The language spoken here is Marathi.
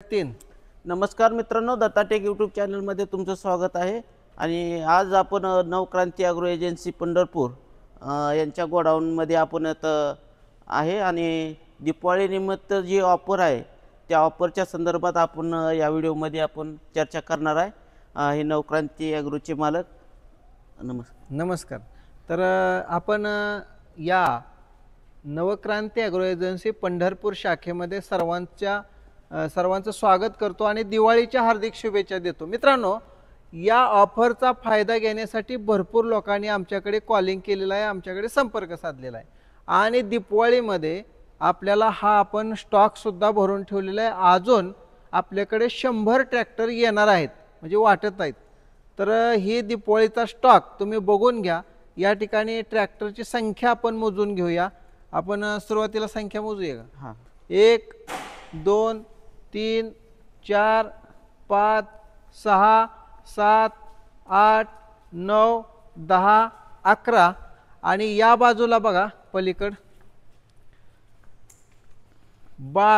3. नमस्कार मित्रांनो, दत्ताटेक यूट्यूब चॅनलमध्ये तुमचं स्वागत आहे. आणि आज आपण नवक्रांती ॲग्रो एजन्सी पंढरपूर यांच्या गोडाऊनमध्ये आपण आहे आणि दिवाळीनिमित्त जी ऑफर आहे त्या ऑफरच्या संदर्भात आपण या व्हिडिओमध्ये आपण चर्चा करणार आहे. हे नवक्रांती ॲग्रोचे मालक. नमस्कार. तर आपण या नवक्रांती ॲग्रो एजन्सी पंढरपूर शाखेमध्ये सर्वांचं स्वागत करतो आणि दिवाळीच्या हार्दिक शुभेच्छा देतो. मित्रांनो, या ऑफरचा फायदा घेण्यासाठी भरपूर लोकांनी आमच्याकडे कॉलिंग केलेलं आहे, आमच्याकडे संपर्क साधलेला आहे आणि दिवाळीमध्ये आपल्याला हा आपण स्टॉकसुद्धा भरून ठेवलेला आहे. अजून आपल्याकडे 100 ट्रॅक्टर येणार आहेत, म्हणजे वाटत आहेत. तर ही दिवाळीचा स्टॉक तुम्ही बघून घ्या. या ठिकाणी ट्रॅक्टरची संख्या आपण मोजून घेऊया. आपण सुरुवातीला संख्या मोजूया का? हां, 1 2 3 4 5 6 7 8 9 10 11 आणि या बाजूला बघा पलीकड 12